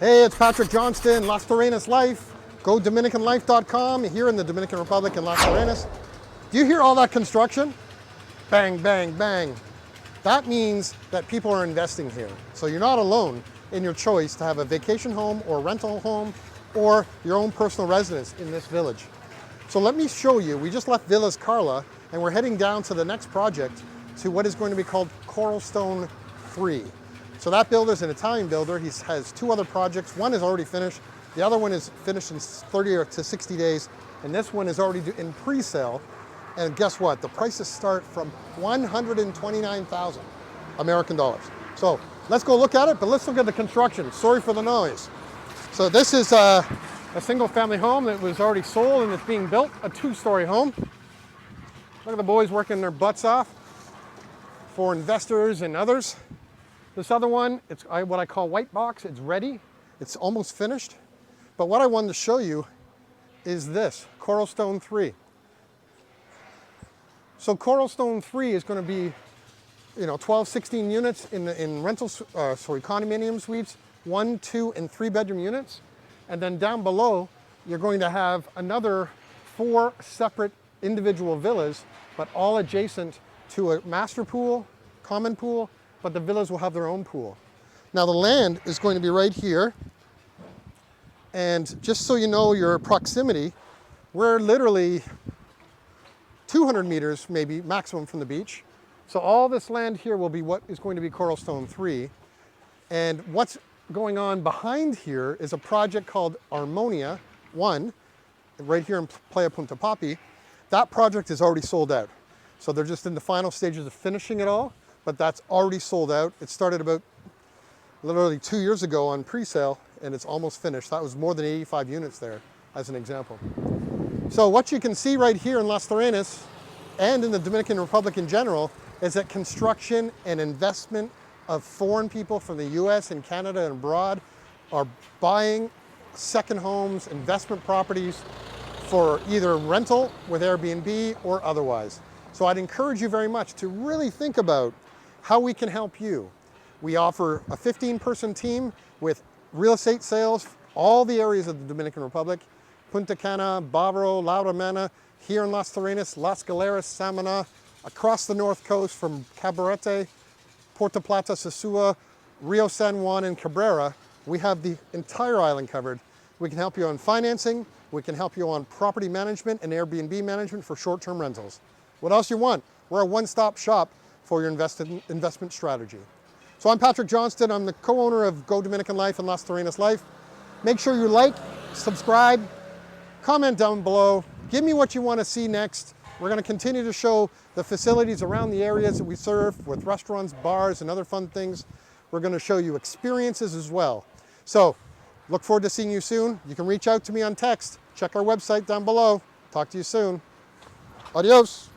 Hey, it's Patrick Jhonston, Las Terrenas Life. Go DominicanLife.com here in the Dominican Republic in Las Terrenas. Do you hear all that construction? Bang, bang, bang. That means that people are investing here. So you're not alone in your choice to have a vacation home or rental home or your own personal residence in this village. So let me show you, we just left Villas Carla and we're heading down to the next project to what is going to be called Coralstone 3. So that builder's an Italian builder. He has two other projects. One is already finished. The other one is finished in 30 to 60 days. And this one is already in pre-sale. And guess what? The prices start from 129,000 American dollars. So let's go look at it, but let's look at the construction. Sorry for the noise. So this is a single family home that was already sold and it's being built, a 2-story home. Look at the boys working their butts off for investors and others. This other one, it's what I call white box. It's ready. It's almost finished. But what I wanted to show you is this, Coralstone 3. So Coralstone 3 is going to be, 12, 16 units in rentals, condominium suites, 1, 2, and 3 bedroom units. And then down below, you're going to have another 4 separate individual villas, but all adjacent to a master pool, common pool, but the villas will have their own pool. Now the land is going to be right here. And just so you know your proximity, we're literally 200 meters maybe maximum from the beach. So all this land here will be what is going to be Coralstone 3. And what's going on behind here is a project called Harmonia 1, right here in Playa Punta Papi. That project is already sold out. So they're just in the final stages of finishing it all, but that's already sold out. It started about literally 2 years ago on pre-sale and it's almost finished. That was more than 85 units there as an example. So what you can see right here in Las Terrenas and in the Dominican Republic in general is that construction and investment of foreign people from the US and Canada and abroad are buying second homes, investment properties for either rental with Airbnb or otherwise. So I'd encourage you very much to really think about how we can help you. We offer a 15-person team with real estate sales, all the areas of the Dominican Republic, Punta Cana, Bávaro, La Romana, here in Las Terrenas, Las Galeras, Samana, across the north coast from Cabarete, Puerto Plata, Sosua, Rio San Juan, and Cabrera. We have the entire island covered. We can help you on financing. We can help you on property management and Airbnb management for short-term rentals. What else you want? We're a one-stop shop for your investment strategy. So I'm Patrick Jhonston. I'm the co-owner of Go Dominican Life and Las Terrenas Life. Make sure you like, subscribe, comment down below. Give me what you want to see next. We're going to continue to show the facilities around the areas that we serve with restaurants, bars, and other fun things. We're going to show you experiences as well. So look forward to seeing you soon. You can reach out to me on text. Check our website down below. Talk to you soon. Adios.